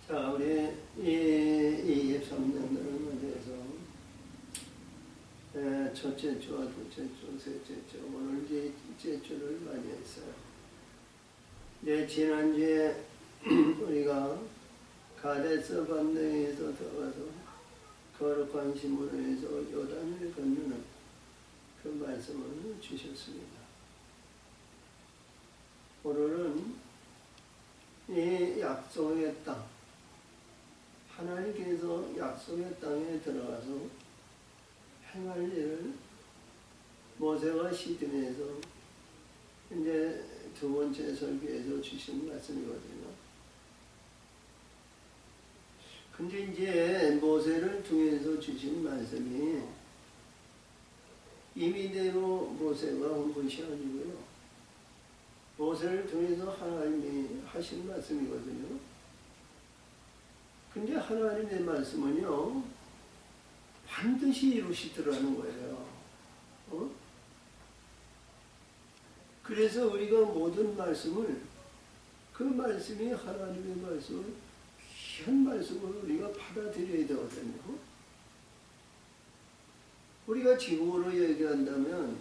자, 우리 이 23년도를 맞이해서 첫째 주와 둘째 주, 셋째 주, 오늘 이제 둘째 주를 맞이했어요. 이제 지난주에 우리가 가데스 반네에서 들어가서 거룩한 신문을 해서 요단을 건너는 그 말씀을 주셨습니다. 오늘은 이 약속의 땅, 하나님께서 약속의 땅에 들어가서 행할 일을 모세와 시드에서 이제 두 번째 설교에서 주신 말씀이거든요. 근데 이제 모세를 통해서 주신 말씀이 임의대로 모세가 한 것이 아니고요. 모세를 통해서 하나님이 하신 말씀이거든요. 근데 하나님의 말씀은요, 반드시 이루시더라는 거예요. 그래서 우리가 모든 말씀을, 그 말씀이 하나님의 말씀을, 귀한 말씀을 우리가 받아들여야 되거든요. 우리가 지금으로 얘기한다면,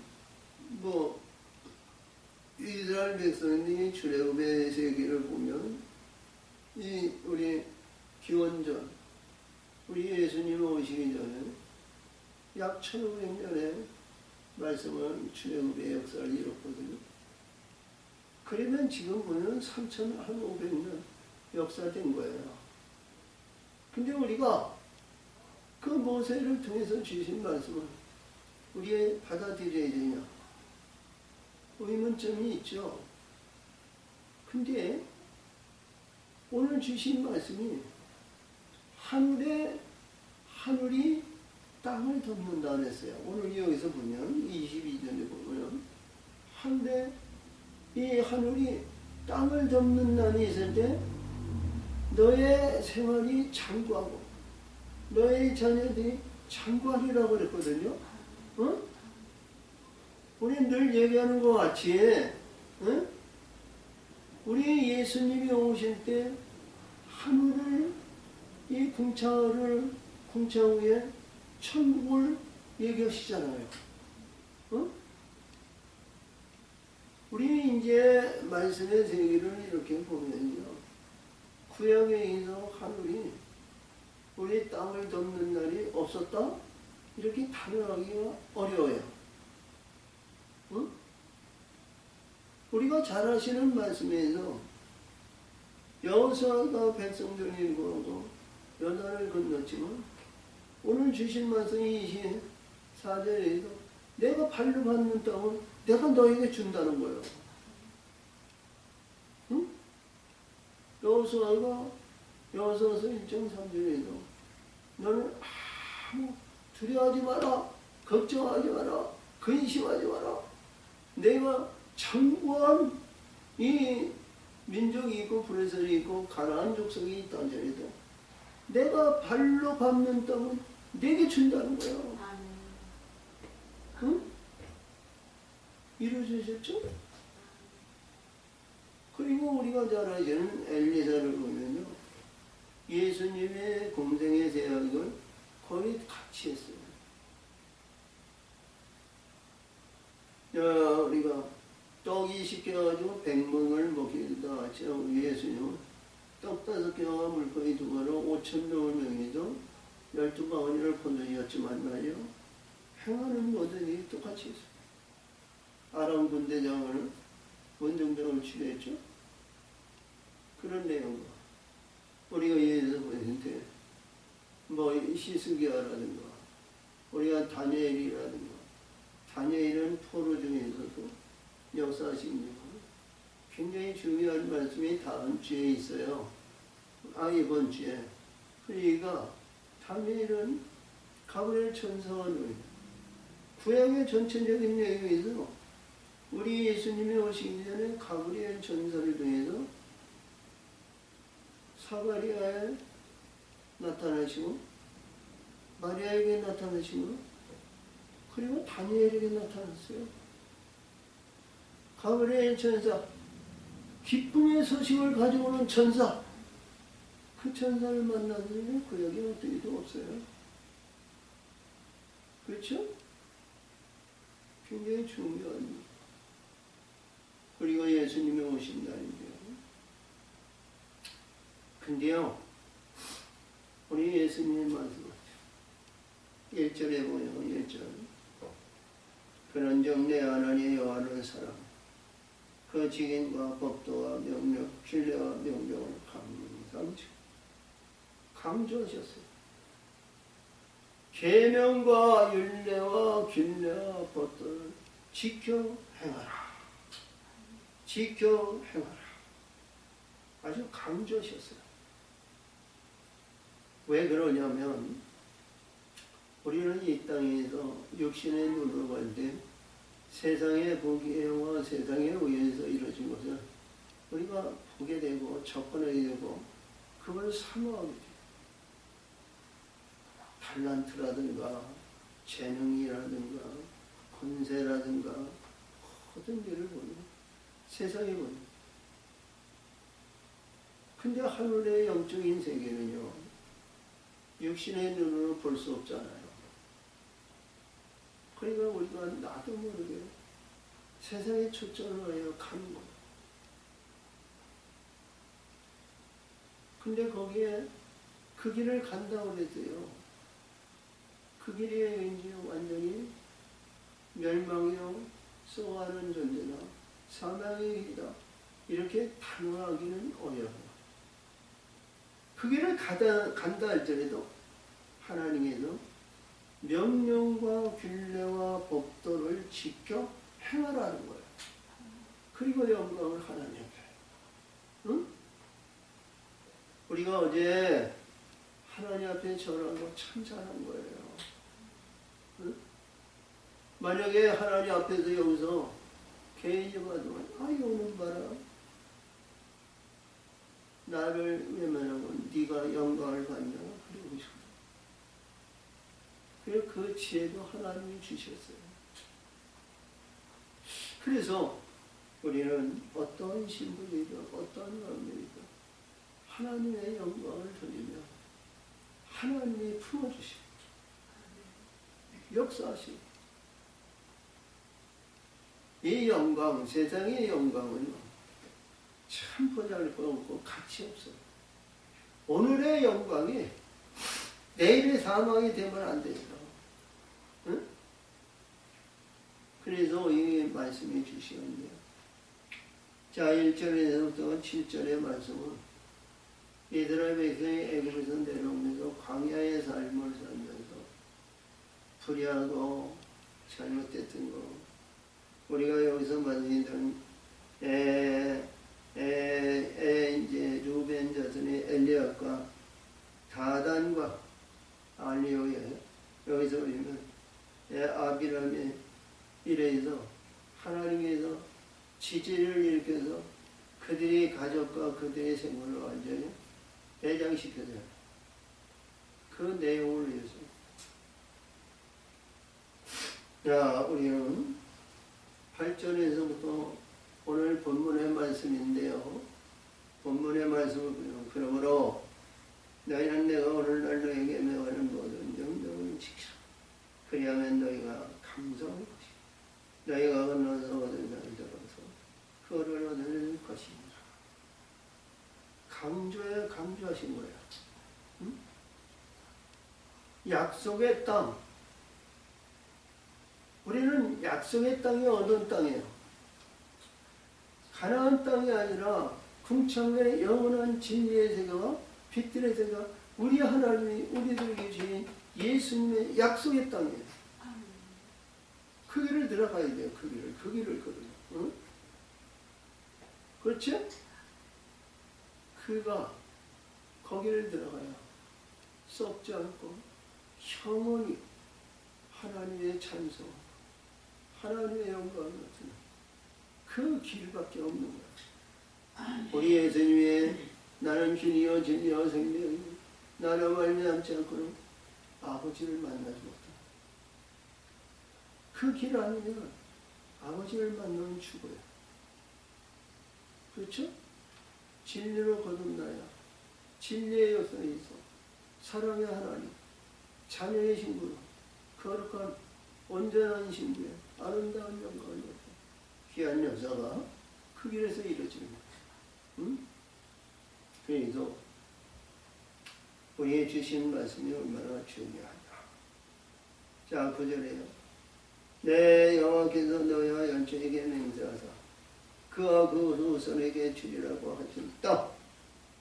이스라엘 백성이 출애굽의 세계를 보면, 우리 기원전, 우리 예수님 오시기 전에 약 1500년의 말씀은 출애굽의 역사를 이뤘거든요. 그러면 지금 보면 3500년 역사된 거예요. 근데 우리가 그 모세를 통해서 주신 말씀을 우리가 받아들여야 되냐? 의문점이 있죠. 근데 오늘 주신 말씀이 하늘이 땅을 덮는다 그랬어요. 오늘 여기서 보면 22절에 보면 이 하늘이 땅을 덮는 날이 있을 때 너의 생활이 장구하고 너의 자녀들이 장구하리라고 그랬거든요. 우리 늘 얘기하는 것 같이 우리 예수님이 오실 때 하늘을 이 궁창 위에 천국을 얘기하시잖아요. 우리 이제 말씀의 세계를 이렇게 보면요, 구약에 있어 하늘이 우리 땅을 덮는 날이 없었다? 이렇게 단언하기가 어려워요. 우리가 잘 아시는 말씀에서 여호수아가 백성들을 인도하고 요단을 건넜지만 오늘 주신 말씀이 24절에서 내가 발로 밟는 땅을 내가 너에게 준다는 거예요. 여호수아서 1.3절에서 너는 아무 두려워하지 마라, 걱정하지 마라, 근심하지 마라. 내가 장구한 이 민족이 있고 브레셀이 있고 가나안 족속이 있다는 점에도 내가 발로 밟는 땅은 내게 준다는 거예요. 이루어지셨죠? 그리고 우리가 잘 아시는 엘리사를 보면요, 예수님의 공생의 제약을 거의 같이 했어요. 우리가 떡 20개가지고 100명을 먹이다 같이요. 예수님은 떡 5개와 물고기 2마리로 5,000명을 먹이죠. 12바구니를 포도이었지만 말이요, 행하는 모든 일이 똑같이 있어요. 아람 군대장을 원정병을 치료했죠. 그런 내용과 우리가 예에서 보는데 시스기야라든가 우리가 다니엘이라든가, 다니엘은 포로 중에서도 역사하십니다. 굉장히 중요한 말씀이 다음 주에 있어요. 이번 주에. 그러니까 다니엘은 가브리엘 천사와 구약의 전체적인 내용에서 우리 예수님이 오시기 전에 가브리엘 천사를 통해서 사가리아에 나타나시고 마리아에게 나타나시고 그리고 다니엘에게 나타났어요. 가브리엘 천사, 기쁨의 소식을 가지고 오는 천사, 그 그 천사를 만났는데 구약에 어떻게도 없어요. 그렇죠? 굉장히 중요한. 그리고 예수님이 오신 날인데요. 근데요, 우리 예수님의 말씀하죠. 1절에 보면 1절. 그런즉 내 하나님 여호와를 사랑. 그 직인과 법도와 명령, 신뢰와 명령을 강조하셨어요. 계명과 율례와 균례와 법도를 지켜 행하라. 지켜 행하라. 아주 강조하셨어요. 왜 그러냐면 우리는 이 땅에서 육신의 눈으로 볼 때 세상의 부귀영화, 세상에 의해서 이루어진 것을 우리가 보게 되고 접근하게 되고 그걸 사모하게 돼요. 탤런트라든가 재능이라든가 권세라든가 모든 일을 보는 세상에 보는. 근데 하늘의 영적인 세계는요, 육신의 눈으로 볼 수 없잖아요. 그러니까 우리가 나도 모르게 세상에 초점을 하여 가는 거예요. 근데 거기에 그 길을 간다고 그랬어요. 그 길이 이제 완전히 멸망이요, 쏘아하는 존재나 사망의 길이다. 이렇게 단호하기는 어려워요. 그 길을 간다 할지라도 하나님께서 명령과 균례와 법도를 지켜 행하라는 거예요. 그리고 영광을 하나님께. 응? 우리가 어제 하나님 앞에 절하고 참 잘한 거예요. 응? 만약에 하나님 앞에서 여기서 개인적으로 오는 봐라. 나를 외면하고 네가 영광을 받냐. 그러고 싶어. 그 지혜도 하나님이 주셨어요. 그래서 우리는 어떤 신분이든 어떤 마음이든 하나님의 영광을 돌리며 하나님이 품어주시고 역사하시고 이 영광, 세상의 영광은 참 보잘것없고 가치 없어요. 오늘의 영광이 내일의 사망이 되면 안 되죠. 응? 그래서 이 말씀이 주시는데요. 자, 1절에서부터 7절의 말씀은 이스라엘 백성이 애굽에서 내려오면서 광야의 삶을 살면서 불의하고 잘못됐던 거, 우리가 여기서 말하는 이제 루벤 자손의 엘리압과 다단과 알리오에 여기서 보면 아비람의 일에서 하나님께서 지지를 일으켜서 그들의 가족과 그들의 생활을 완전히 매장시켜줘요. 그 내용을 위해서. 자, 우리는 8절에서부터 오늘 본문의 말씀인데요. 본문의 말씀을 보면 그러므로 너희는 내가 오늘날 너희에게 명하는 모든 명령을 지키라. 그리하면 너희가 감사할 것이다. 너희가 건너서 얻은 날을 들어서 그를 얻을 것입니다. 강조하신 거예요. 응? 약속의 땅. 우리는 약속의 땅이 어떤 땅이에요? 가나안 땅이 아니라 궁창의 영원한 진리의 세계와 빛들의 세계가 우리 하나님이 우리들에게 주신 예수님의 약속의 땅이에요. 그 길을 들어가야 돼요. 그 길을 걸어요. 응? 그렇지? 그가 거기를 들어가야 썩지 않고 영원히 하나님의 찬송, 하나님의 영광을 나타내는 그 길밖에 없는 거야. 우리 예수님의 나는 길이요 진리요 생명이요 나로 말미암지 않고는 아버지를 만나지 못한다. 그 길 아니면 아버지를 만나면 죽어요. 그렇죠? 진리로 거듭나야 진리의 역사에 있어 사랑의 하나님, 자녀의 신부로 거룩한 온전한 신부의 아름다운 영광을 역사, 귀한 역사가 그 길에서 이루어지는 거예요. 응? 그래서 우리의 주신 말씀이 얼마나 중요하냐. 자, 9절에요. 내 여호와께서 너희와 연초에게 맹세하사 그와 그 후손에게 주리라고 하신 땅,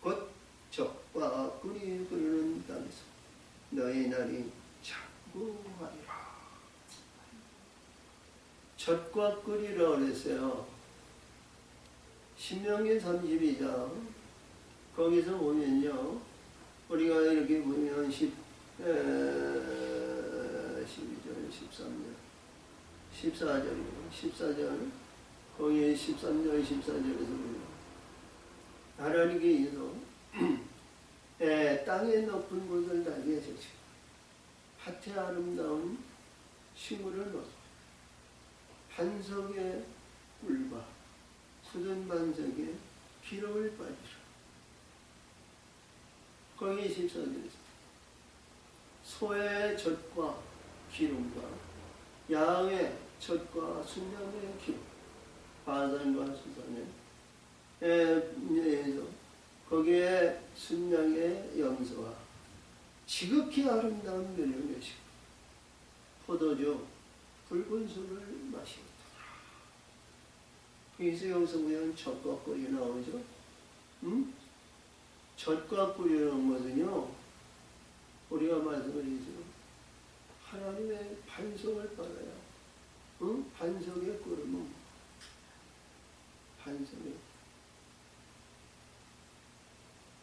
곧 젖과 꿀이 흐르는 땅에서 너희 날이 장구하리라. 젖과 꿀이라 그랬어요. 신명기 32장 거기서 보면요, 우리가 이렇게 보면 12절, 13절, 14절, 거기 13절, 14절에서 보면 하나님께서 땅의 높은 곳을 날개 하시고 밭의 아름다운 식물을 넣어 반석의 꿀과 굳은 반석에 기름을 빠지라. 거기 14절에서 소의 젖과 기름과 양의 젖과 순양의 기름, 바산과 수산에서 거기에 순양의 염소와 지극히 아름다운 멸류관이시고 포도주 붉은 술을 마시고. 그래서 여기서 보면 젖과 꿀이 나오죠. 응? 젖과 꿀이라는 것은요, 우리가 말씀드리죠. 하나님의 반석을 받아야, 응? 반석의 꿀은 반석에.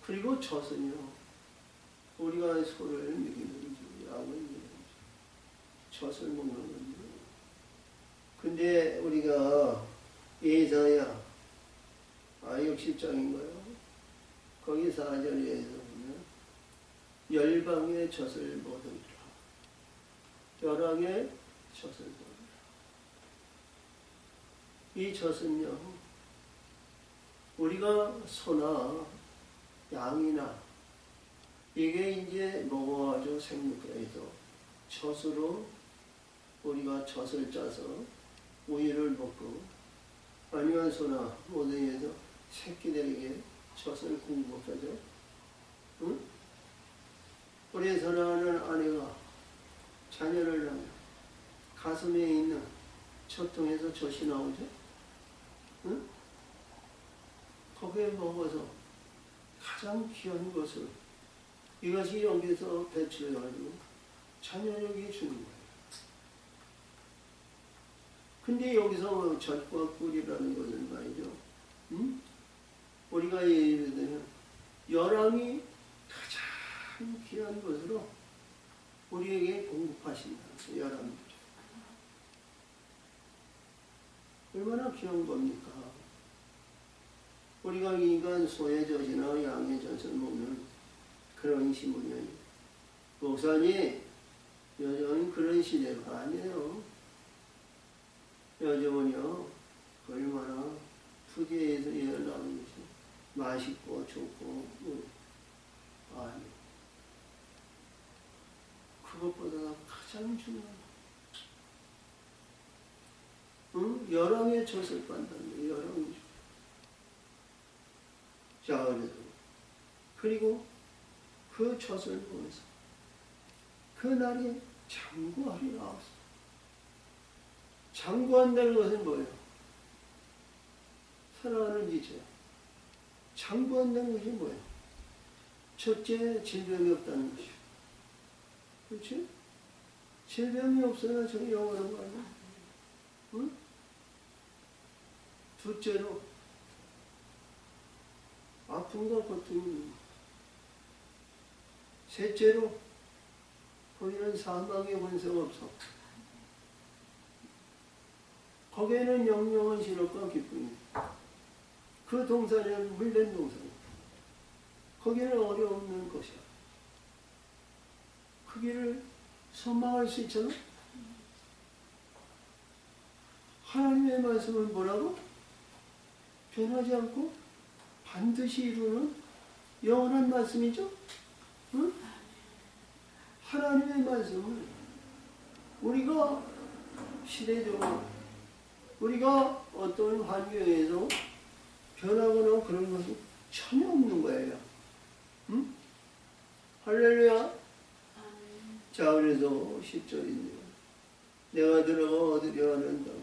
그리고 젖은요, 우리가 소를 먹이는 거죠. 약을 먹이는 거죠. 젖을 먹는 거죠. 근데 우리가 예사야 60장인 거예요. 거기 4절에서 보면 열방의 젖을 먹으리라. 열왕의 젖을 먹으리라. 이 젖은요, 우리가 소나 양이나 이게 이제 먹어가지고 생육해서 젖으로 우리가 젖을 짜서 우유를 먹고, 아니면 소나 모든에서 새끼들에게 젖을 공급하죠. 응? 우리 전하는 아내가 자녀를 낳으면 가슴에 있는 젖통에서 젖이 나오죠. 응? 거기에 먹어서 가장 귀한 것을 이것이 여기서 배출해가지고 자녀에게 주는 거예요. 근데 여기서 젖과 꿀이라는 것은 말이죠. 응? 우리가 예를 들면 열왕이 가장 귀한 것으로 우리에게 공급하신다. 열왕. 얼마나 귀한 겁니까? 우리가 인간 소의 젖이나 양의 젖을 먹는 그런 시문이 목사님, 요즘은 그런 시대가 아니에요. 요즘은요, 얼마나 푸드에서 나오는 것이 맛있고 좋고, 아니, 그것보다 가장 중요한, 응? 열왕의 젖을 빤다는 거예요. 열왕의 젖. 자, 그리고 그 젖을 보면서 그 날이 장구하리 나왔어. 장구한다는 것은 뭐예요? 사랑하는 지체야. 장구한다는 것이 뭐예요? 첫째, 질병이 없다는 것이요. 그렇지? 질병이 없어야 저 영원한 거 아니야? 응? 둘째로, 아픔과 고통이. 셋째로, 거기는 사망의 권세가 없어. 거기에는 영영한 신업과 기쁨이. 그 동산에는 물된 동산. 거기는 어려움는 것이야. 그 길을 선망할 수 있잖아? 하나님의 말씀은 뭐라고? 변하지 않고 반드시 이루는 영원한 말씀이죠. 응? 하나님의 말씀을 우리가 시대적으로 우리가 어떤 환경에서 변하거나 그런 것은 전혀 없는 거예요. 응? 할렐루야. 자, 그래서 10절인데요. 내가 들어가 얻으려 하는 땅,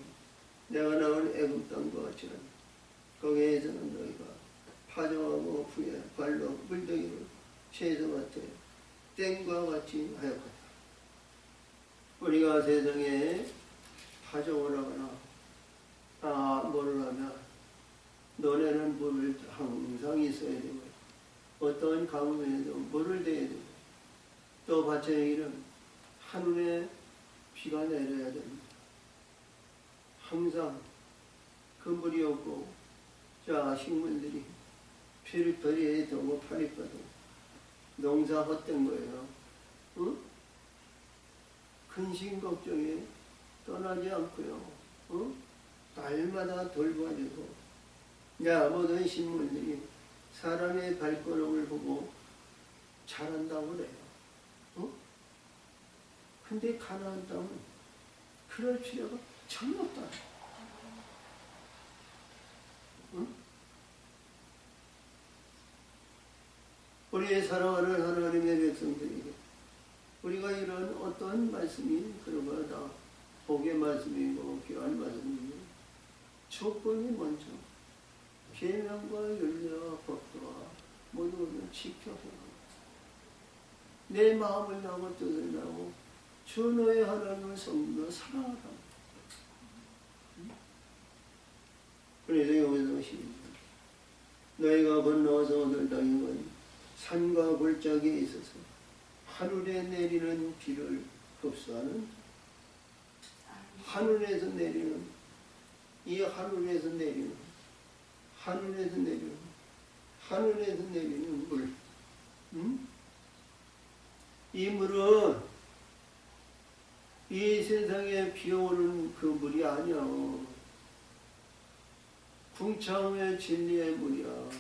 내가 나온 애굽 땅과 같이 하니 거기에서는 너희가 파종하고 부에 발로 물더기를 채소밭에 땡과 같이 하였거든. 우리가 세상에 파종을 하거나 뭐를 하면 너네는 물을 항상 있어야 되고 어떠한 가뭄에도 물을 대야 되고 또 밭에는 하늘에 비가 내려야 됩니다. 항상 그 물이 없고 자 식물들이 필터리에 두고 파니까도 농사 헛된 거예요. 응? 근심 걱정에 떠나지 않고요. 응? 날마다 돌봐주고 모든 식물들이 사람의 발걸음을 보고 자란다고 그래요. 응? 근데 가나안 땅은 그럴 필요가 전혀 없다. 응? 우리의 사랑하는 하나님의 백성들에게 우리가 이런 어떤 말씀이 그런 다 복의 말씀이고 귀한 말씀이고 조건이 먼저 계명과 윤리와 법도와 모두를 지켜서 내 마음을 나고 뜻을 나고 주 너의 하나님을 섬기며 사랑하라. 그래서 여기서 시입니다. 너희가 건너서 얻을 땅인 건 산과 골짜기에 있어서 하늘에 내리는 비를 흡수하는 하늘에서 내리는 이 하늘에서 내리는 물. 이 물은 이 세상에 비오는 그 물이 아니야. 궁창의 진리의 물이야.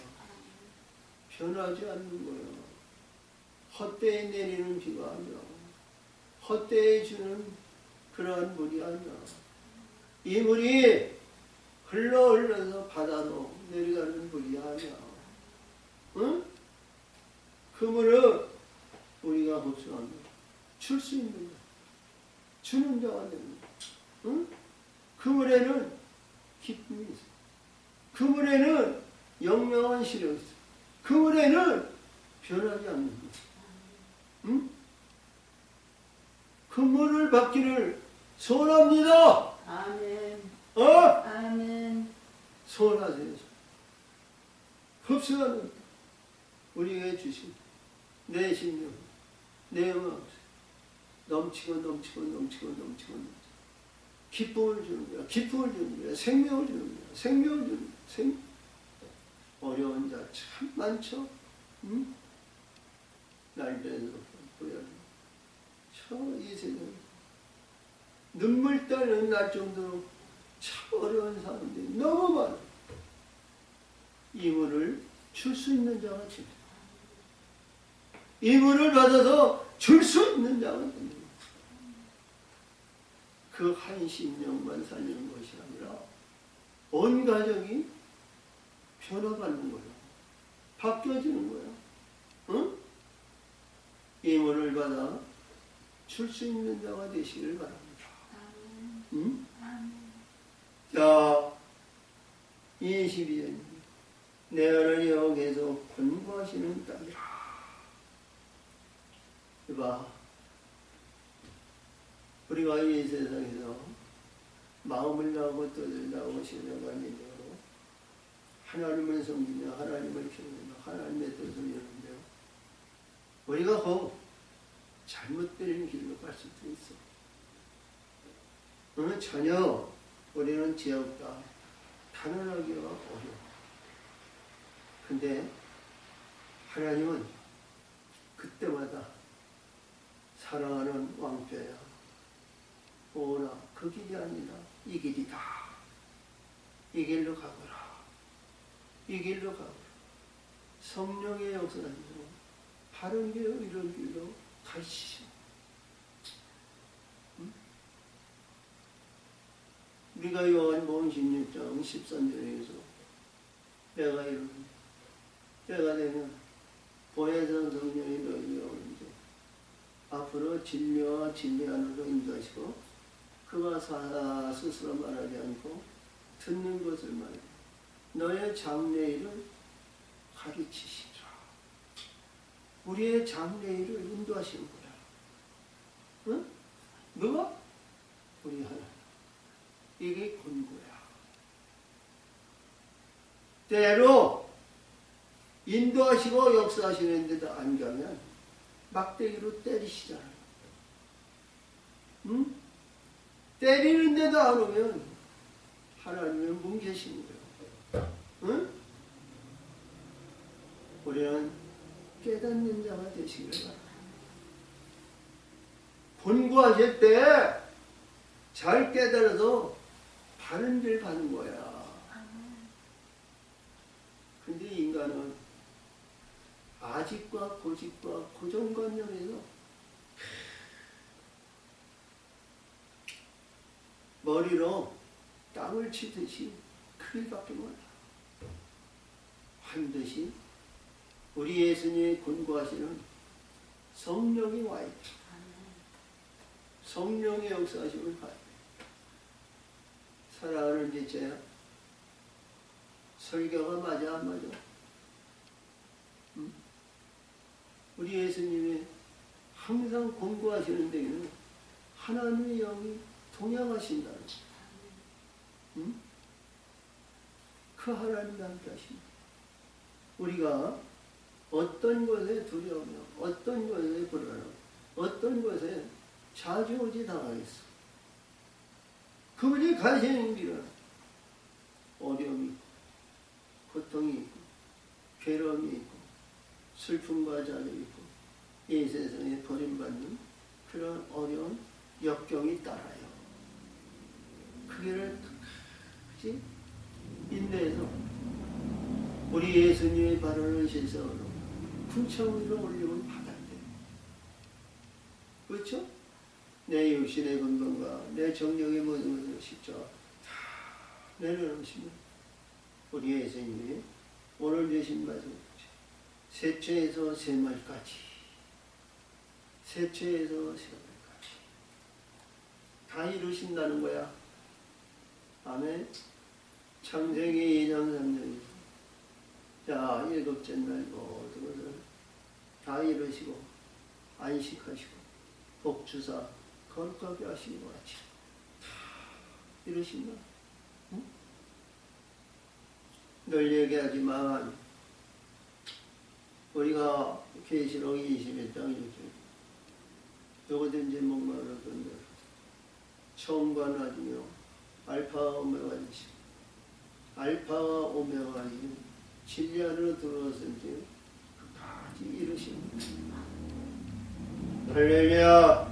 변하지 않는 거야. 헛되이 내리는 비가 아니야. 헛되이 주는 그러한 물이 아니야. 이 물이 흘러서 바다로 내려가는 물이 아니야. 응? 그 물은 우리가 흡수하면 줄 수 있는 거야. 주는 자가 되는 거야. 응? 그 물에는 기쁨이 있어. 그 물에는 영명한 시력이 있어. 그 물에는 변하지 않는 거야. 응? 그 물을 받기를 소원합니다. 아멘. 아멘. 소원하세요. 흡수하는 우리에게 주신 내 심령, 내 마음 넘치고 기쁨을 주는 거야. 기쁨을 주는 거야. 생명을 주는 거야. 생명을 주는 거야. 어려운 자 참 많죠. 응? 날배에서 보여요. 이 세상 눈물 따는 날 정도로 참 어려운 사람들이 너무 많아. 이 물을 줄 수 있는 자가 됩니다. 이 물을 받아서 줄 수 있는 자가 됩니다. 그 한 심령만 살리는 것이 아니라 온 가족이 변화받는 거예요. 바뀌어지는 거예요. 응? 이 물을 받아 줄 수 있는 자가 되시길 바랍니다. 응? 자, 22절. 내 하나님 여호와께서 권고하시는 땅이라. 봐, 우리가 이 세상에서 마음을 다하고 뜻을 다하고 신령과 믿음으로 하나님을 섬기며 하나님을 기도하며 하나님의 뜻을 이루는데요. 우리가 잘못된 길로 갈 수도 있어. 전혀 우리는 죄 없다. 단언하기가 어려워. 근데 하나님은 그때마다 사랑하는 왕자야. 오라, 그 길이 아니라 이 길이다. 이 길로 가거라. 이 길로 가거라. 성령의 역사하시고 바른 길로 이런 길로 가시죠. 우리가 요한복음 16장 13절에서 내가 이런 때가 되면 보혜사 성령이 너희에게 오는데 앞으로 진리와 진리 안으로 인도하시고 그가 스스로 말하지 않고 듣는 것을 말해 너의 장래일을 가르치시라. 우리의 장래일을 인도하시는 거야. 응? 누가? 우리 하나님. 이게 권고야. 때로 인도하시고 역사하시는데도 안 가면 막대기로 때리시잖아요. 응? 때리는데도 안 오면 하나님은 뭉개시는 거예요. 응? 우리는 깨닫는 자가 되시길 바랍니다. 권고하실 때 잘 깨달아서 바른 길 가는 거야. 근데 인간은 아직과 고집과 고정관념에서 머리로 땅을 치듯이 크기밖에 몰라. 반드시 우리 예수님이 권고하시는 성령이 와 있다. 성령의 역사하심을 봐야 돼. 사랑하는 지체야. 설교가 맞아 안 맞아? 응? 우리 예수님이 항상 권고하시는 데에는 하나님의 영이 동행하신다는 거야. 응? 그 하나님과 함께 하십니다. 우리가 어떤 것에 두려우며 어떤 것에 불안하며 어떤 것에 좌지우지 당하겠어. 그분이 가시는 길은 어려움이 있고 고통이 있고 괴로움이 있고 슬픔과 좌절이 있고 이 세상에 버림받는 그런 어려운 역경이 따라요. 그 길을 끝까지 인내해서 우리 예수님의 바르는 실성으로 궁창 위로 올리면 받았대. 그렇죠? 내 육신의 건강과 내 정력의 모든 것을 직접 다 내려놓으시면 우리 예수님이 오늘 주신 말씀 셋째에서 세말까지 셋째에서 세말까지 다 이루신다는 거야. 아멘. 창세기 2장 3절에서 자 일곱째 날 모든 것을 다 이루시고 안식하시고 복주사 거룩하게 하시는 것 같이 다 이루신다. 응? 늘 얘기하지만 우리가 계시록 21장 6절 누구든지 목마르던 대로 처음과 나중에 알파와 오메가 되시고 알파와 오메가인 진리 안으로 들어왔은지 끝까지 이루십니다. 할렐루야.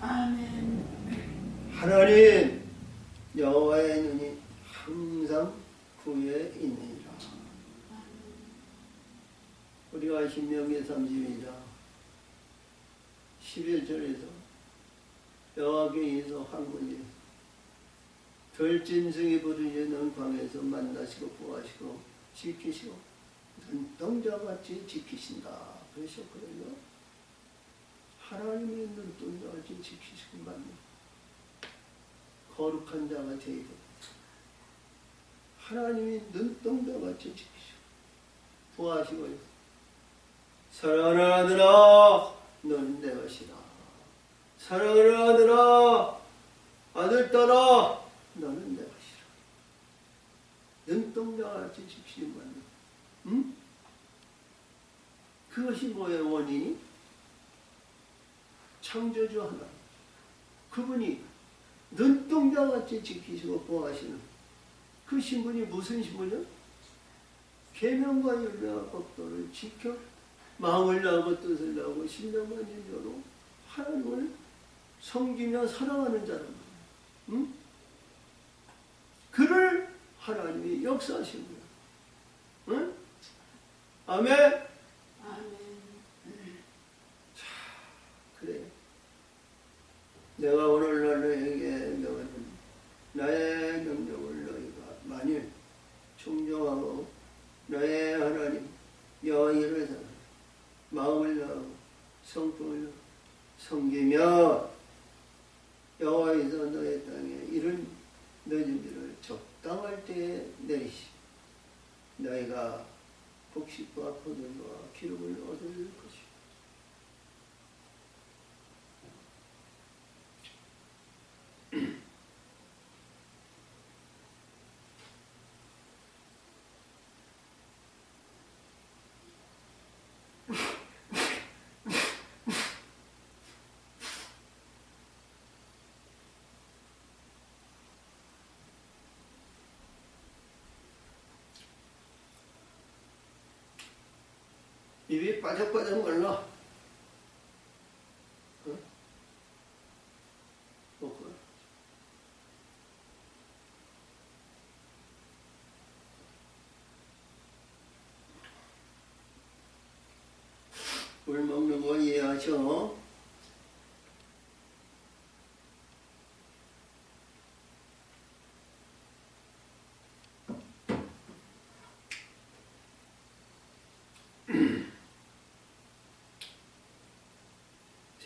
아멘. 하나님 여호와의 눈이 항상 구에 있느니라. 우리가 신명기 32장 11절에서 여호와께서 황무지 들짐승이 부르짖는 광에서 만나시고 보호하시고 지키시고 눈동자같이 지키신다 그러셨거든요. 하나님의 눈동자같이 지키시고 만나 거룩한 자가 되게 하나님이 눈동자같이 지키시고 보호하시고 사랑하는 아들아 너는 내 것이다. 사랑하는 아들아 아들딸아 너는 내 것이다. 눈동자같이 지키시는 거야. 응? 그것이 뭐예요 원인이? 창조주 하나 그분이 눈동자같이 지키시고 보호하시는 그 신분이 무슨 신분이요? 계명과 율례와 법도를 지켜 마음을 나고 뜻을 나고 신령과 진정으로 하나님을 섬기며 사랑하는 자란 말이에요. 응? 그를 하나님이 역사하신 거예요. 응? 아멘. 아멘. 그래. 내가 오늘날 너에게 명하는 나의 명령을 너희가 만일 충정하고 나의 하나님 여호와를 사랑 마음을 다하고 성품을 다하고 섬기며 여호와께서 너의 땅에 이른 늦은 비를 적당할 때에 내리시 너희가 곡식과 포도주와 기름을 얻을 것이다. 입이 빠적빠적 말라. 어? 먹고. 물 먹는 거 이해하죠?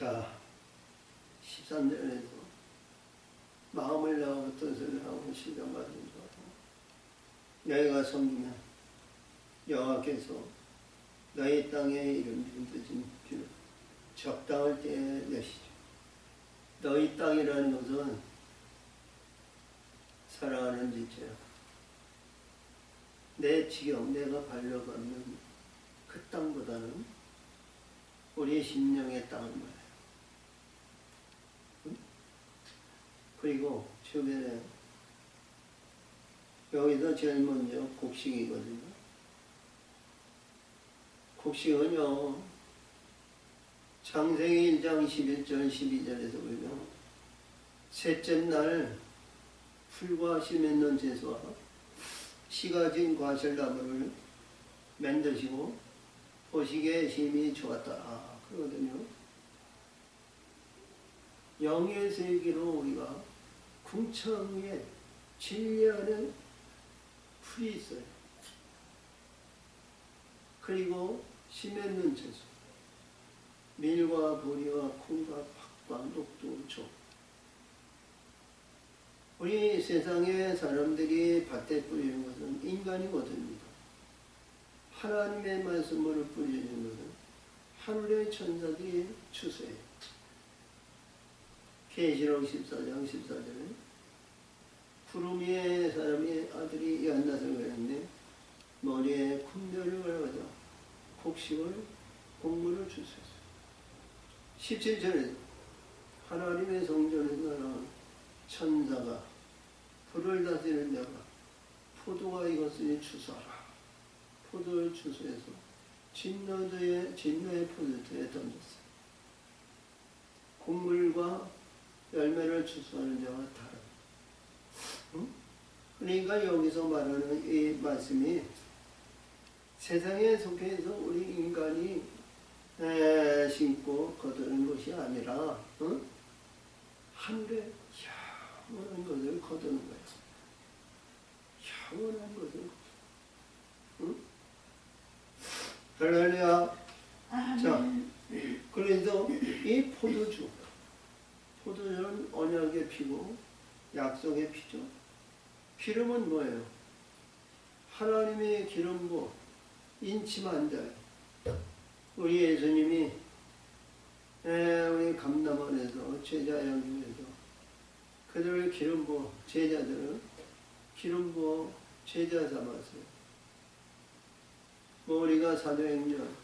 자, 13절에서 마음을 다하고 뜻을 하고 시간받은 자 너희가 섬기면 여호와께서 너희 땅에 이름 뜻인 비를 적당할 때에 내시죠. 너희 땅이라는 것은 사랑하는 지체야. 내 지경, 내가 반려받는 그 땅보다는 우리 심령의 땅을 말해요. 그리고 주변에 여기서 제일 먼저 곡식이거든요. 곡식은요, 창세기 1장 11절 12절에서 보면 셋째 날 풀과 씨 맺는 제수와 씨가 진 과실나무를 만드시고 보시기에 힘이 좋았다 그러거든요. 영의 세계로 우리가 궁창 위에 진리 안에 풀이 있어요. 그리고 씨 맺는 채소, 밀과 보리와 콩과 팥과 녹두, 조. 우리 세상의 사람들이 밭에 뿌리는 것은 인간이 거듭니다. 하나님의 말씀을 뿌리는 것은 하늘의 천사들이 추수해요. 계시록 14장 14절에 구름 위에 사람의 아들이 얀낯을 가렸는데 머리에 군별을 걸어가자 곡식을 곡물을 주소서. 17절에 하나님의 성전에서 나온 천사가 불을 다스리는 자가 포도가 익었으니 추수하라. 포도를 추수해서 진노의 포도주에 던졌어요. 곡물과 열매를 추수하는 자와 다른. 응? 그러니까 여기서 말하는 이 말씀이 세상에 속해서 우리 인간이 심고 거두는 것이 아니라 하늘에 영원한 것을 거두는 거예요. 영원한 것을 거두는. 할렐루야. 자, 그래서 이 포도주는 언약의 피고 약속의 피죠. 기름은 뭐예요? 하나님의 기름 부어 인치만 자요. 우리 예수님이 우리 감남원에서 제자 양중에서 그들을 기름 부어 제자들을 기름 부어 제자 삼았어요. 뭐 우리가 사도행전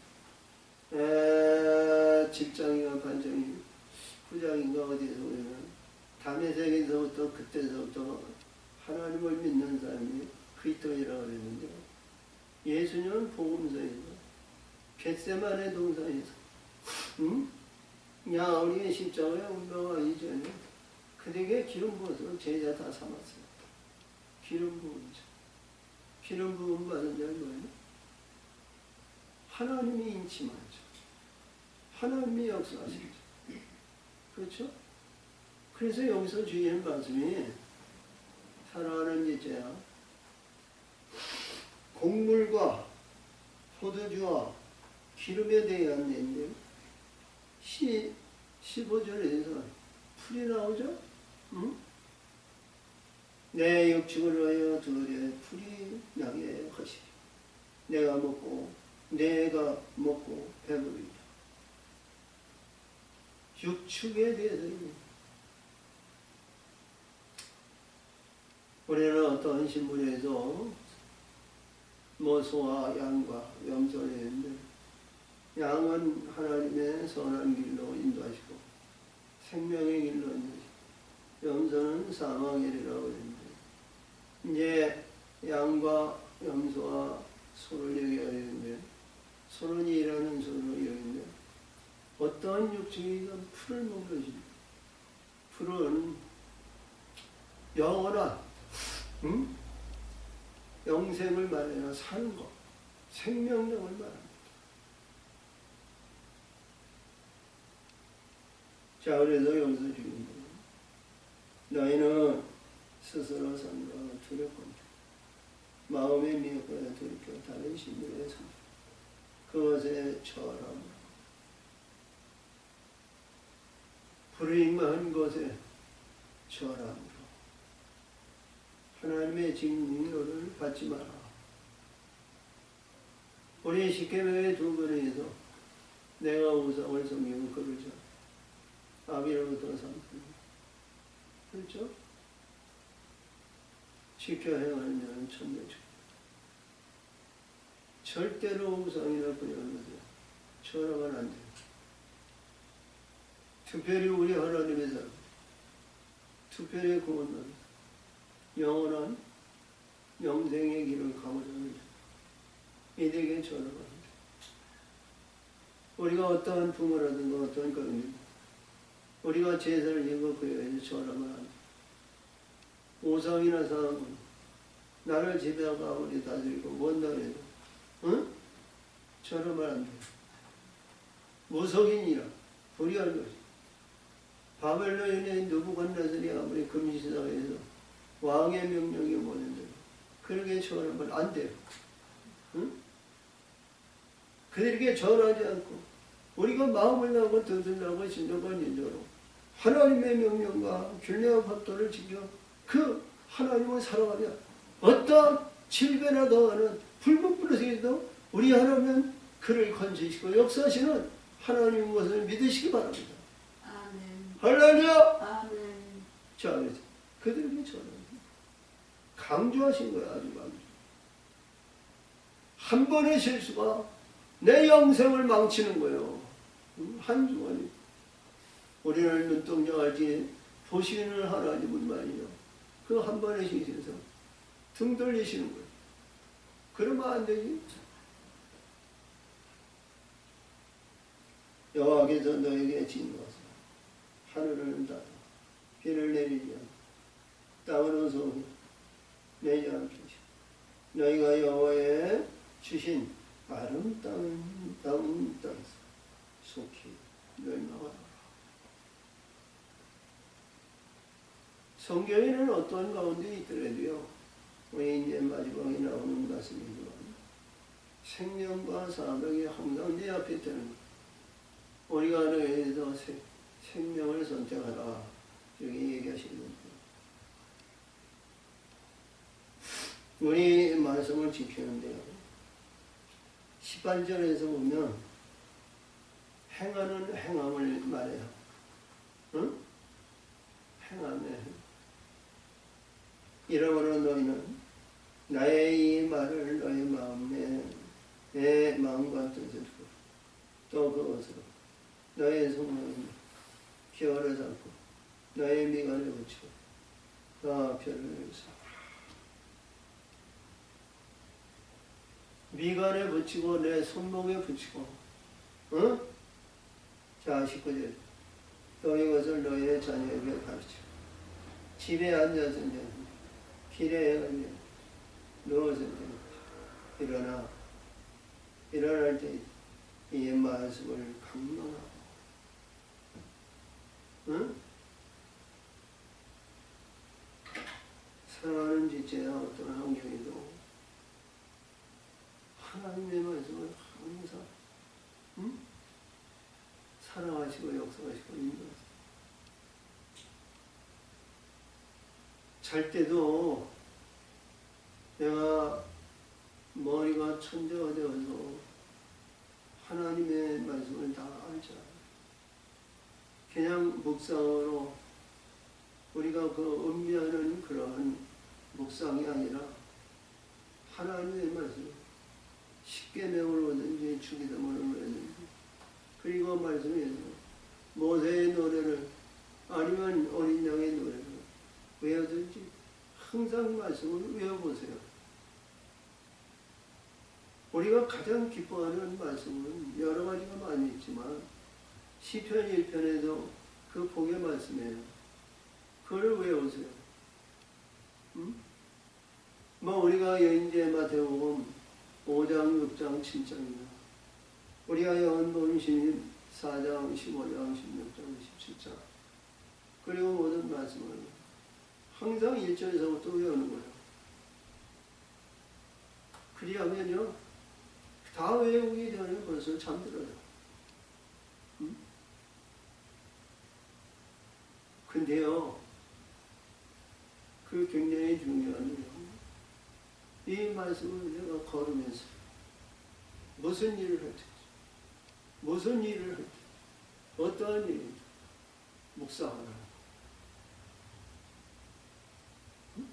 7장인가 8장인가 9장인가 어디서 보면 다메섹에서부터 그때서부터 하나님을 믿는 사람이 그리스도인이라고 그랬는데 예수님은 복음서에서 겟세마네 동산에서 야 우리의 십자가에 운명하기 전에 그들에게 기름 부어서 제자 다 삼았어요. 기름 부음죠. 기름 부음 받은 자는 뭐예요? 하나님이 인침하죠. 하나님이 역사하시죠. 그렇죠? 그래서 여기서 주시는 말씀이 사랑하는 제자야, 곡물과 포도주와 기름에 대한 얘기인데 15절에서 풀이 나오죠? 응? 내 육축을 하여 두으려 풀이 나게 하시리. 내가 먹고 배부르리라. 육축에 대해서 우리는 어떤 신문에서 소와 양과 염소를 했는데, 양은 하나님의 선한 길로 인도하시고 생명의 길로 인도하시고 염소는 사망의 길이라고 그랬는데, 이제 양과 염소와 소를 얘기하는데, 소는 일하는 소로 얘기하는데, 어떠한 육축이든 풀을 먹는 것입니다. 풀은 영원한 영생을 말해야 사는 것, 생명력을 말합니다. 자, 그래서 여기서 주는 거예요. 너희는 스스로 산다 두렵건대 마음에 미혹하여 돌이켜 다른 신들에 산다. 그것에 처하라. 불의만 것에 처하라. 하나님의 징조를 받지 마라. 우리 십계명의 두 번에서 내가 우상을 섬기고 그를 아비로부터 삼키고, 그렇죠? 지켜 행하는 천대죠. 절대로 우상이나 그냥 것에 처하면 안 돼요. 특별히 우리 하나님의 사람, 특별히 구원받은 영원한 영생의 길을 가고자 합니다. 이들에게 전화합니다. 우리가 어떠한 부모라든가 어떠한 가정입니다. 우리가 제사를 지고 그에게 전하면 안 돼. 오상이나 사람은 나를 지배하고 우리 다스리고 뭔다 해도 전하면 안 돼. 무속인이라 불의할 것이. 바벨론의 느부갓네살이 아무리 금지시다해서 왕의 명령이 뭐는데 그렇게 전하면 안 돼요. 응? 그들에게 전하지 않고 우리가 마음을 나고 뜻을 나고 진정한 인조로 하나님의 명령과 균례와 법도를 지켜 그 하나님을 사랑하며 어떠한 질배나 더하는 불법불의에도 우리 하나님은 그를 건지시고 역사하시는 하나님의 것을 믿으시기 바랍니다. 아멘. 할렐루야. 아멘. 자, 그래서 그들에게 전하는 강조하신 거야. 아주 강조. 한 번의 실수가 내 영생을 망치는 거예요. 한순간에 우리는 눈동자같이 보시는 하나님은 말이죠. 그 한 번의 실수에서 등 돌리시는 거예요. 그러면 안 되지. 여호와께서 너에게 진노하사 하늘을 닫아 비를 내리지 않고 땅으로 소리 내지 않게 하시고 너희가 여호와의 주신 아름다운 땅에서 속히 멸망하라. 성경에는 어떠한 가운데 있더라도요, 우리 이제 마지막에 나오는 말씀이지만 생명과 사명이 항상 내 앞에 있다는 거예요. 우리가 너희에서 생명을 선택하라 이렇게 얘기하시는 거예요. 우리 말씀을 지키는데요, 18절에서 보면 행하는 행함을 말해요. 응? 행함의 행. 이러므로 너희는 나의 이 말을 너희 마음에 내 마음과 뜻을 두고 또 그것으로 너의 성령을 기어를 잡고 너의 미간에 붙이고 그 표를 삼아. 미간에 붙이고 내 손목에 붙이고, 응? 자, 19절. 또 이것을 너희의 자녀에게 가르치고 집에 앉았을 길에 행하며 누웠을 때 일어나 일어날 때 이 말씀을 강론하고, 응? 사랑하는 지체야 어떤 환경에도 하나님의 말씀을 항상, 응? 사랑하시고 역사하시고 인도하시고, 잘 때도 내가 머리가 천재가 되어서 하나님의 말씀을 다 알자. 그냥 묵상으로 우리가 그 음미하는 그러한 묵상이 아니라 하나님의 말씀, 십계명을 오든지 주기도문을 오든지, 그리고 말씀에서 모세의 노래를 아니면 어린 양의 노래를 외우든지 항상 말씀을 외워보세요. 우리가 가장 기뻐하는 말씀은 여러 가지가 많이 있지만 시편 1편에도 그 복의 말씀이에요. 그걸 외우세요. 응? 뭐 우리가 이제 마태복음 5장, 6장, 7장이나 우리가 요한복음 14장, 15장, 16장, 17장 그리고 모든 말씀을 항상 1절에서부터 외우는 거예요. 그리하면요 다 외우기 전에 벌써 잠들어요. 응? 근데요, 그 굉장히 중요한 이 말씀을 내가 걸으면서 무슨 일을 할 때, 무슨 일을 할 때, 어떠한 일인지 묵상하라. 응?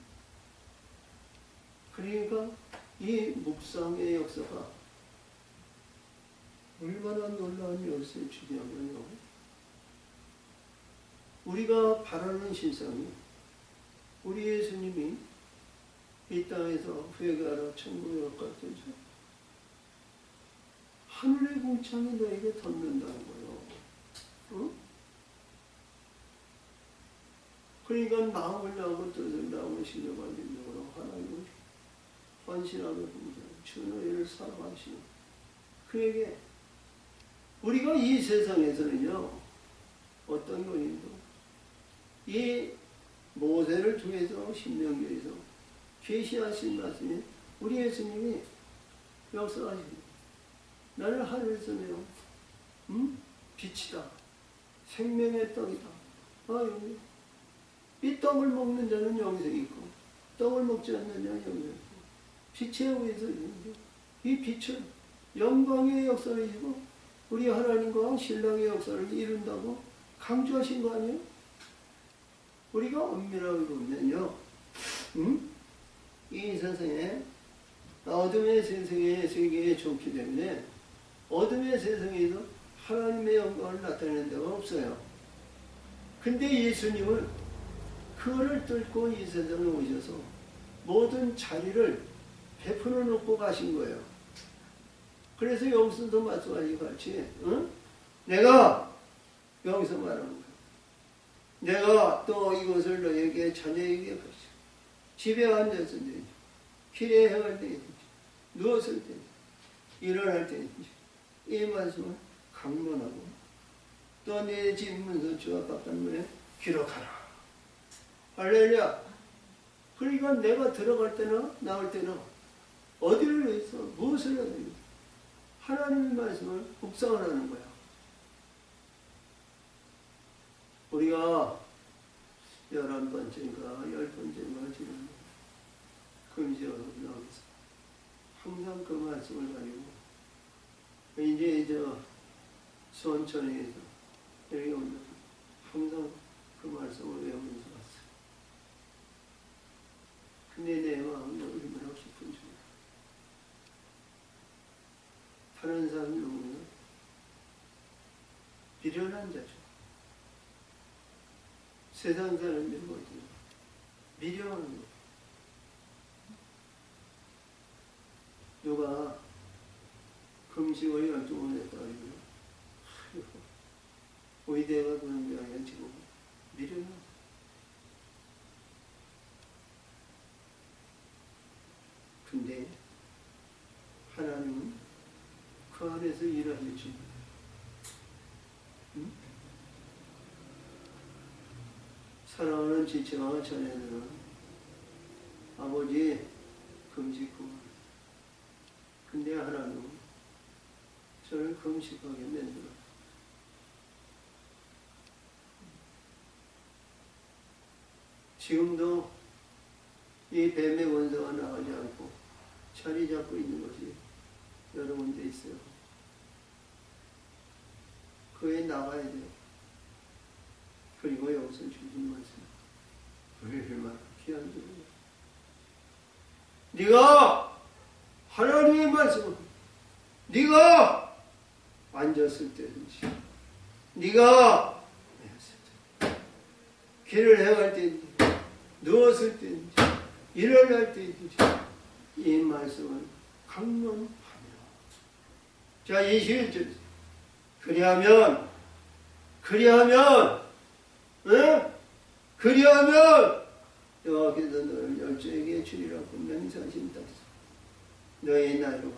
그러니까 이 묵상의 역사가 얼마나 놀라운 역사에 주냐면요. 우리가 바라는 신상이 우리 예수님이 이 땅에서 회개하라 천국에 가까워져 하늘의 궁창이 너에게 덮는다는 거예요. 어? 그러니까 마음을 나오고 뜻을 나오고 신령한 능력으로 하나님을 헌신하며 봉사 주 너희를 사랑하시는 그에게 우리가 이 세상에서는요 어떤 분인도 이 모세를 통해서 신명기에서 계시하신 말씀이 우리 예수님이 역사하십니다. 나는 하늘에서 내어 빛이다. 생명의 떡이다. 이 떡을 먹는 자는 영생이 있고 떡을 먹지 않는 자는 영생이 있고 빛에 의해서 있는데 이 빛은 영광의 역사이고 우리 하나님과 신랑의 역사를 이룬다고 강조하신 거 아니에요? 우리가 엄밀하게 보면요, 이 세상에 어둠의 세계에 좋기 때문에 어둠의 세상에서 하나님의 영광을 나타내는 데가 없어요. 근데 예수님은 그거를 뚫고 이 세상에 오셔서 모든 자리를 베풀어 놓고 가신 거예요. 그래서 여기서도 말씀하신 같이 내가 여기서 말하는 거예요. 내가 또 이것을 너에게 자녀에게 가르쳐 집에 앉았을 때 길에 행할 때든지 누웠을 때든지 일어날 때든지 이 말씀을 강론하고 또 내 집 문서 주 앞 바깥문에 기록하라. 할렐루야. 그러니까 내가 들어갈 때나 나올 때나 어디를 위해서 무엇을 해야 됩니까? 하나님의 말씀을 묵상을 하는 거야. 우리가 11번째인가 10번째인가 지금 금지어로 나오면서 항상 그 말씀을 가지고 이제 저 수원천에서 여기 오면 항상 그 말씀을 외우면서 왔어요. 근데 내 마음이 얼마나 깊은 줄 다른 사람이 누구냐? 미련한 자죠. 세상 사람들이 뭐지? 미련한 거. 누가 금식을 12번 했다 그러면 의대가 그런 게 아니라 지금 미련한 거. 근데 하나님은 그 안에서 일하실 줄 몰라요. 응? 사랑하는 지체와 자녀들은 아버지 금식 그만. 근데 하나님은 저를 금식하게 만들어. 지금도 이 뱀의 원수가 나가지 않고 자리 잡고 있는 것이 여러 군데 있어요. 그에 나가야 돼요. 그리고 여기서 주신 말씀 얼마나 귀한 줄이에요. 네가 하나님의 말씀을 네가 앉았을 때든지 네가 길을 행할 때든지 누웠을 때든지 일어날 때든지 이 말씀을 강론하며 자 21절 그리하면 여호와께서 너를 열조에게 주리라고 맹세하신다. 너의 나이와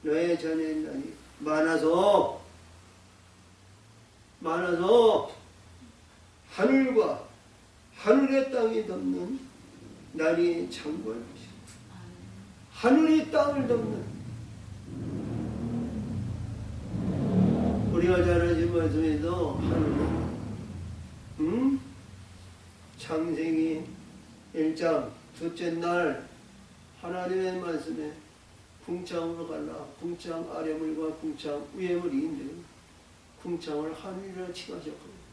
너의 자녀의 나이 많아서 하늘과 하늘의 땅이 덮는 날이 장구할 것이다. 하늘이 땅을 덮는 우리가 잘 아는 말씀에서 하늘은 창세기 1장 둘째 날 하나님의 말씀에 궁창으로 갈라 궁창 아래 물과 궁창 위에 물이 있는데 궁창을 하늘이라 칭하셨거든요.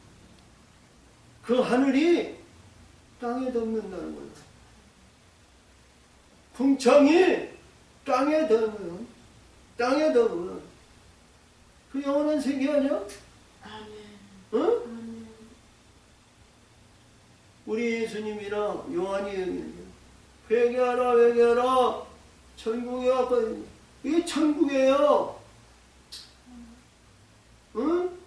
그 하늘이 땅에 덮는다는 거예요. 궁창이 땅에 덮으면 그 영원한 세계 아니야? 응? 우리 예수님이나 요한이 얘기해요. 회개하라 천국에 왔거든요. 이게 천국이에요. 응?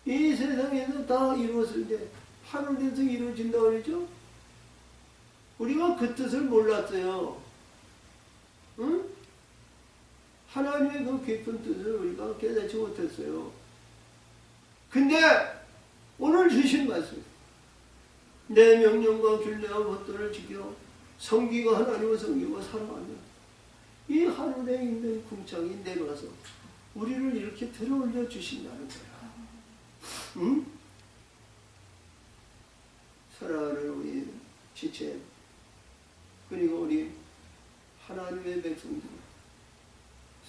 이 세상에서 다 이루었을 때 하늘에서 이루어진다고 그러죠? 우리가 그 뜻을 몰랐어요. 응? 하나님의 그 깊은 뜻을 우리가 깨닫지 못했어요. 근데 오늘 주신 말씀 내 명령과 균례와 법도를 지켜 섬기고 하나님을 섬기고 사랑하며 이 하늘에 있는 궁창이 내려와서 우리를 이렇게 들어올려 주신다는 거야. 응? 사랑하는 우리 지체 그리고 우리 하나님의 백성들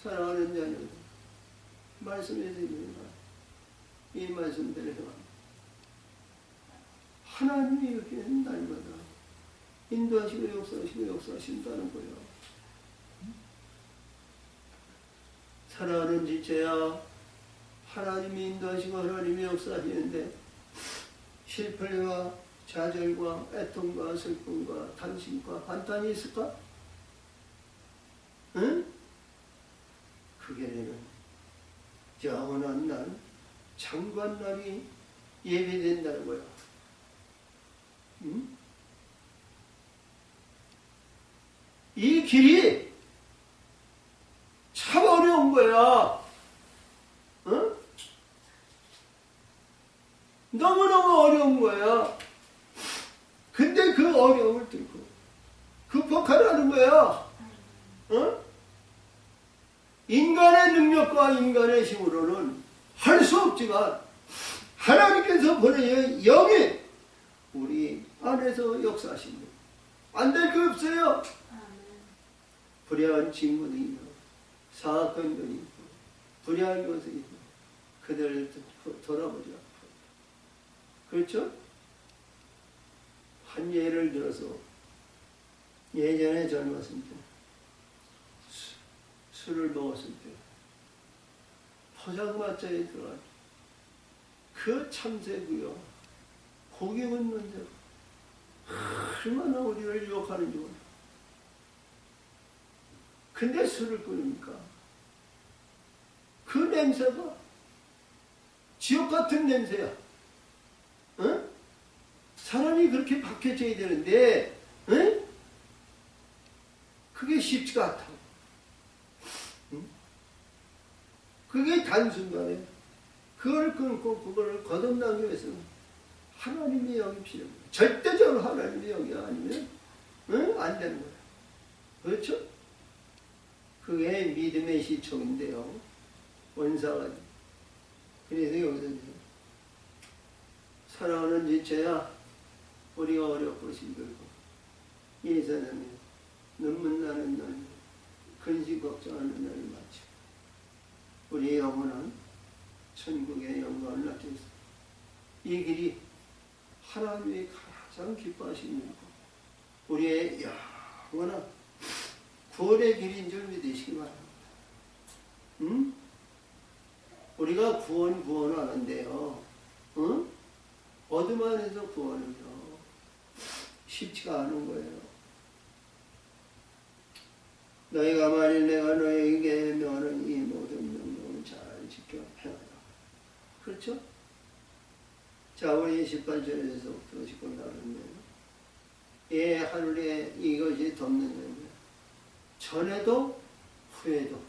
사랑하는 자녀들 말씀에 드립니다. 이 말씀대로 행합니다. 하나님이 이렇게 날마다 인도하시고 역사하신다는 거예요. 사랑하는 지체야 하나님이 인도하시고 하나님이 역사하시는데 실패와 좌절과 애통과 슬픔과 탄심과 반탄이 있을까? 응? 그게는 영원한 날 장관날이 예배된다는 거야. 응? 이 길이 참 어려운 거야. 응? 너무너무 어려운 거야. 근데 그 어려움을 뚫고 극복하라는 거야. 응? 인간의 능력과 인간의 힘으로는 할 수 없지만 하나님께서 보내신 영이 우리 안에서 역사하십니다. 안 될 거 없어요. 불의한 친구도 있고 사악한 것이 있고 불의한 것이 있고 그들을 돌아보자. 그렇죠? 한 예를 들어서 예전에 젊었을 때 술을 먹었을 때 포장마차에 들어가 그 참새고요 고기 굽는 데 얼마나 우리를 유혹하는지 몰라. 근데 술을 끓이니까 그 냄새가 지옥 같은 냄새야. 응? 사람이 그렇게 박혀져야 되는데 응? 그게 쉽지가 않다고. 응? 그게 단순간에 그걸 끊고 그걸 거듭나기 위해서는 하나님의 영이 필요합니다. 절대적으로 하나님의 영이 아니면 안 되는 거예요. 그렇죠? 그게 믿음의 시초인데요. 원사가. 그래서 여기서 사랑하는 지체야, 우리가 어렵고 힘들고 이 사람이 눈물 나는 날, 근심 걱정하는 날을 마치고 우리의 영혼은 천국의 영광을 낳게 했습니다. 이 길이 하나님이 가장 기뻐하시는 거, 우리의 영원한 구원의 길인 줄 믿으시기 바랍니다. 응? 우리가 구원하는데요. 응? 어둠 안에서 구원은요, 쉽지가 않은 거예요. 너희가 만일 내가 너희에게 명하는 이 모든 명령을 잘 지켜 행하라. 그렇죠? 자, 우리 18절에서부터 지고 나오는데, 예, 하늘에 이것이 덮는다면 전에도 후에도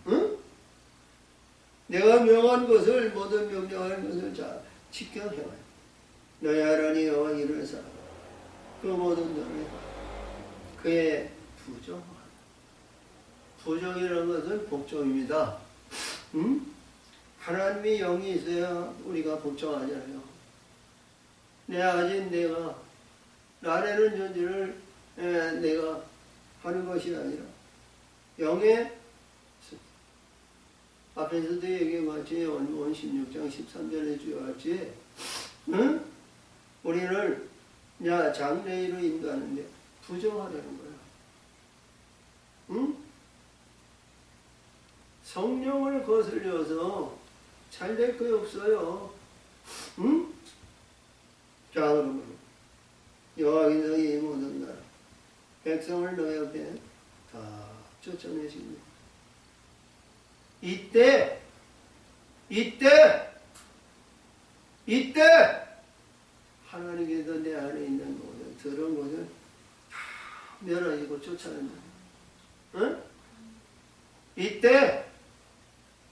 응? 내가 명한 것을, 모든 명령한 것을 잘 지켜 행하라. 너희 하나님 여호와 이를 사랑, 그 모든 너를 그의 부정이라는 것은 복종입니다. 응? 하나님의 영이 있어야 우리가 복종하잖아요. 내가 나라는 존재를 내가 하는 것이 아니라 영의, 앞에서도 얘기해봤지, 원문 16장 13절에 주어왔지, 응? 우리를 장래로 인도하는데 부정하려는 거야. 응? 성령을 거슬려서 잘 될 거 없어요. 응? 자, 그러면 여호와께서 이 모든 나라 백성을 너희 앞에 다 쫓아내십니다. 이때 하나님께서 내 안에 있는 모든 더러운 것을 다 멸하시고 쫓아낸다. 응? 이때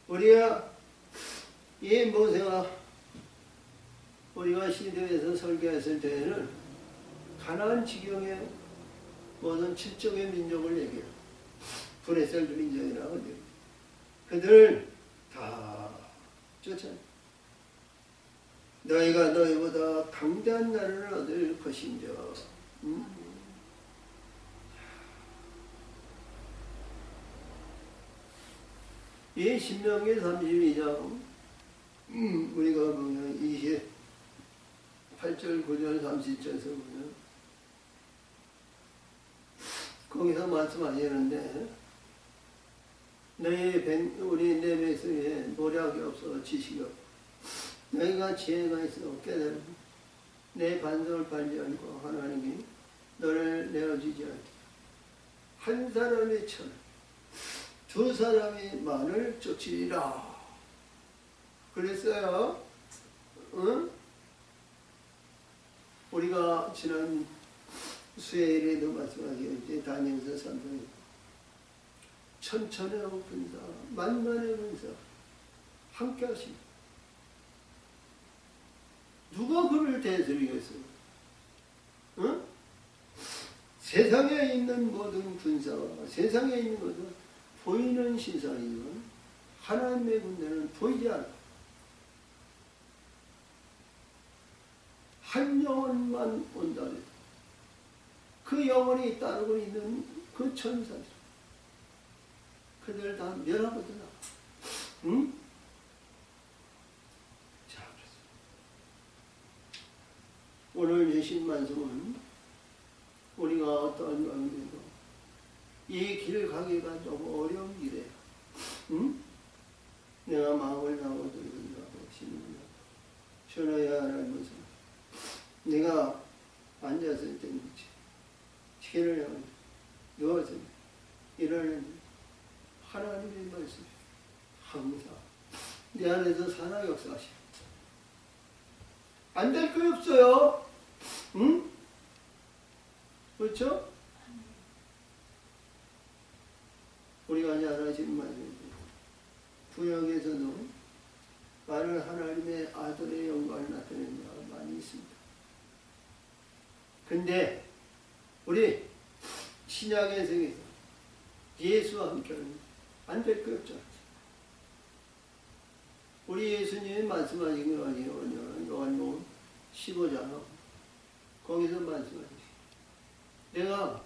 우리가 이 모세가 우리가 시대에서 설교했을 때에는 가나안 지경의 모든 칠족의 민족을 얘기해요. 브레셀 민족이라고 해요. 그들을 다 쫓아내. 너희가 너희보다 강대한 나라를 얻을 것인저. 이 신명기 32장 우리가 보면 28절 9절 30절에서 보면 거기서 말씀하시는데, 우리 내 백성에 모략이 없어 지식이 없고 너희가 지혜가 있어 깨달음 내 반성을 팔지 않고 하나님이 너를 내어주지 않게 한 사람의 천 두 사람이 만을 쫓으리라 그랬어요. 응? 우리가 지난 수요일에도 말씀하셨지. 다니엘서 3장에 천천의 분사 만만의 분사 함께 하십니다. 누가 그를 대수리겠어요? 응? 세상에 있는 모든 분사와 세상에 있는 것은 보이는 신상이지만 하나님의 군대는 보이지 않아. 한 영혼만 온다. 그 영혼이 따르고 있는 그 천사들, 그들 다 멸하거든. 응? 자, 오늘 주신 말씀은 우리가 어떠한 관계도 이 길 가기가 좀 어려운 길이에요. 응? 내가 마음을 나고 들는다고 신는다고 전화해야 하면서 내가 앉았을 때는 길을 향해 누워서 일어나는 하나님의 말씀 항상 내 안에서 살아 역사하시오. 안 될 거 없어요. 응? 그렇죠? 우리가 잘 아시는 말씀이죠. 구약에서도 많은 하나님의 아들의 영광을 나타내는 자가 많이 있습니다. 근데 우리 신약의 세계에서 예수와 함께하는 안 될 것 없죠. 우리 예수님이 말씀하신 거 아니에요. 요한복음 15장 거기서 말씀하시죠. 내가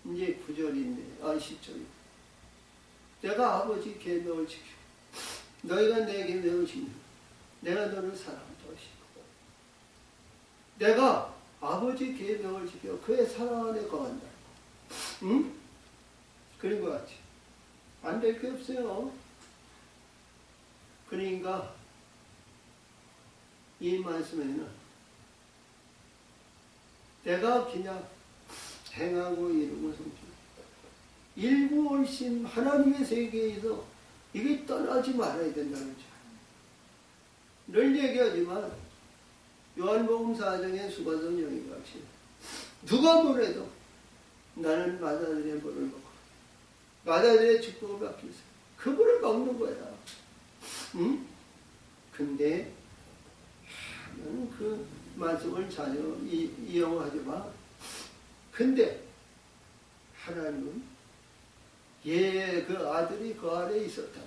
이제 9절인데 10절인데 내가 아버지 계명을 지키고 너희가 내 계명을 지키면 내가 너를 사랑한다 하시고 내가 아버지 계명을 지켜 그의 사랑 안에 거한다. 응? 그런 것 같지. 안 될 게 없어요. 그러니까 이 말씀에는 내가 그냥 행하고 이루고 성취 일구월심 하나님의 세계에서 이게 떠나지 말아야 된다는 거죠. 늘 얘기하지만 요한복음 4장의 수바성 여기같이 누가 뭐래도 나는 마다들의 벌을 먹고 마다들의 축복을 받기 위해서 그 벌을 먹는 거야. 응? 근데 나는 그 말씀을 자주 이용하지만 근데 하나님은 그 아들이 그 안에 있었다.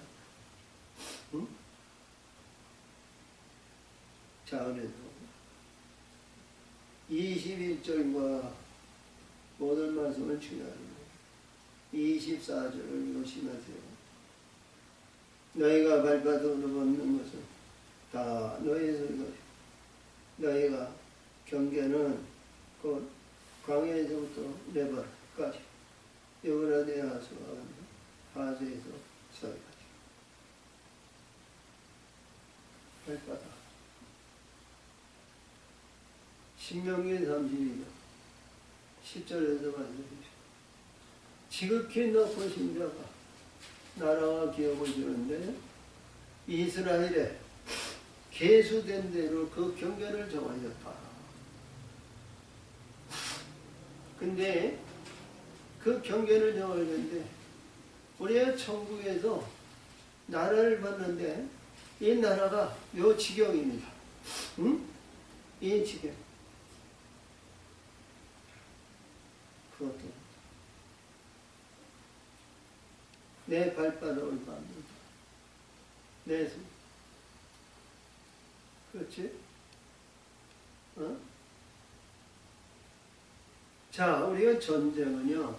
응? 자, 그래서 21절과 모든 말씀을 중요합니다. 24절을 조심하세요. 너희가 밟아도 넘는 것은 다 너희의 소리가 너희가 경계는 곧 광야에서부터 레바까지 여호라데 하수와 하수에서 서기까지 발바닥 신명기 32장 10절에서 말씀해주시고 지극히 높으신 자가 나라와 기업을 주는데 이스라엘에 계수된 대로 그 경계를 정하셨다. 근데 그 경계를 정하셨는데 우리가 천국에서 나라를 봤는데 이 나라가 요 지경입니다. 응? 이 지경. 그것도 내 발바닥을 만들다. 내 손. 그렇지? 어? 자, 우리가 전쟁은요,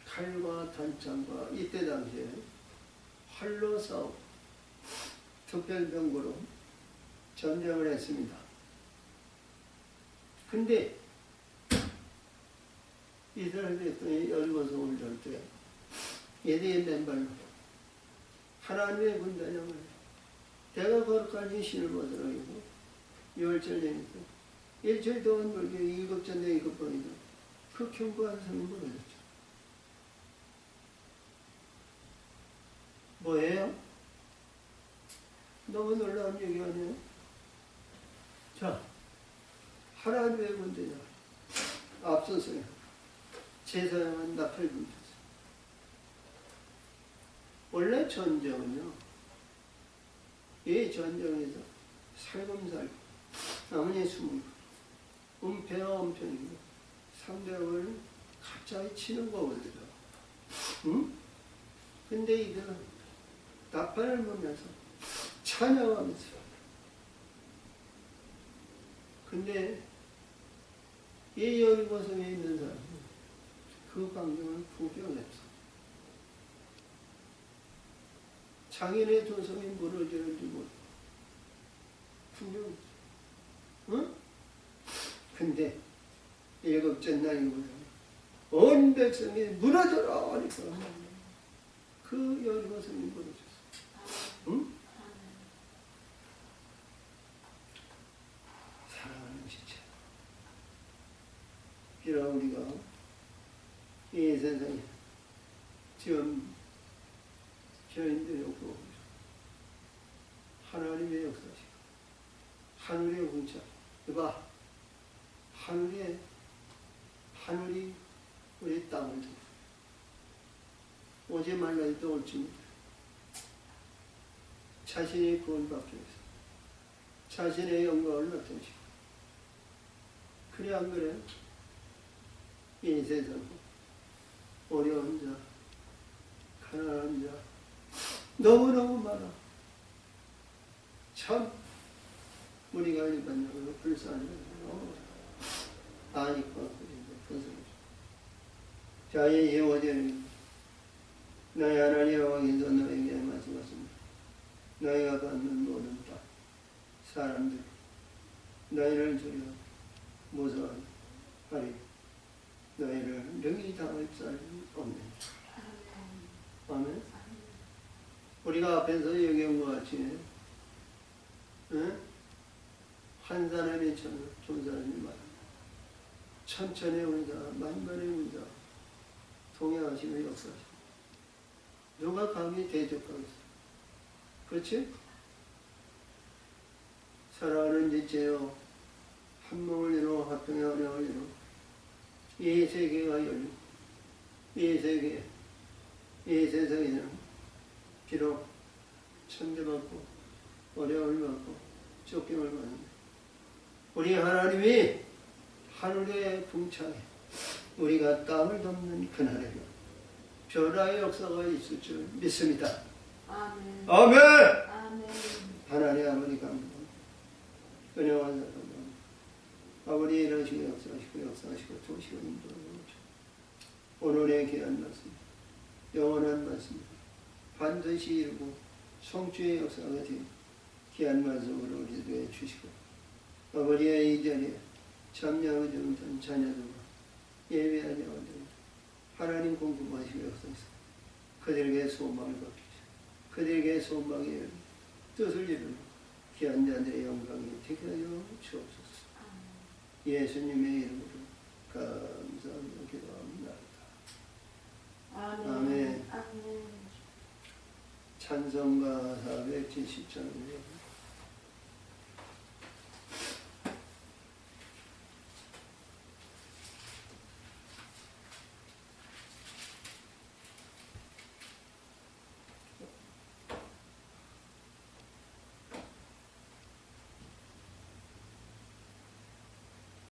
칼과 단창과 이때 당시에 활로 싸우고 특별병구로 전쟁을 했습니다. 근데 이스라엘 백성이 여리고성을 절 때 얘들이 맨발로 하나님의 군단장을 내가 거룩한 신을 벗어나고 유월절에서 일주일 동안 불교 7전에 7번이다. 그 경고한 성이 무너졌죠. 뭐예요? 너무 놀라운 얘기 아니에요? 자, 하나님의 군대냐 앞서서요. 제사장은 나팔 불켰어요. 원래 전쟁은요, 이 전쟁에서 살금살금 나머지 숨은 은폐와 은폐이고 상대방을 갑자기 치는 거거든요. 응? 근데 이들은 나팔을 보면서 찬양하면서 근데 이 여리고성에 있는 사람은 그 광경을 구경했어. 장인의 도성이 무너지는 줄 모르고 구경했어. 응? 근데 7째 날이거든. 온 백성이 무너져라 하니까 그 여리고성이 무너졌어. 응? 사랑하는 지체. 비록 우리가 이 세상에 지금 교인들의 없고 하나님의 역사시고 하늘의 운차. 이봐, 하늘이 우리 땅을 줘. 오지 말라 해도 올지 못해. 자신이 구원받기 위해서 자신의 영광을 나타내시고. 그래 안 그래? 이 세상 어려운 자, 가난한 자 너무너무 많아. 참 우리가 일반적으로 불쌍한 아니까 자, 이 5절입니다. 너희 하나님 여호와께서 너희에게 말씀하십니다. 너희가 받는 모든 바 사람들 너희를 주려 무서워하리. 너희를 능히 당할 자는 없느니라. 아멘. 우리가 앞에서 얘기한 것 같이 한 사람이 천을 두 사람이 만 천천의 운자 만만의 운자 동행하시며 역사하시고 누가 감히 대적하겠어. 그렇지? 사랑하는 지체여 한 몸을 이루어 합동의 언약을 이루어 이 세계가 열리고 이 세계 이 세상에는 비록 천대받고 어려움을 받고 쫓김을 받는다. 우리 하나님이 하늘의 궁창에 우리가 땅을 덮는 그날에는 변화의 역사가 있을 줄 믿습니다. 아멘. 아멘. 아멘. 하나님 아버지 감사합니다. 은혜와 감사합니다. 아버지 이러시고 역사하시고 도시고 인도하시고 오늘의 귀한 말씀 영원한 말씀 반드시 이루고 성취의 역사가 되어 귀한 말씀으로 우리에게 주시고 아버지의 이 자리에 참여하고 정전 자녀들과 예배하는 자들 하나님 공급하시고 역사하시고 그들에게 소망을 받으시고 그들에게 소망의 뜻을 이루는 귀한 자들의 영광이 되게 하여 주옵소서. 예수님의 이름으로 감사하며 기도합니다. 아멘. 아멘. 찬송가 470장입니다.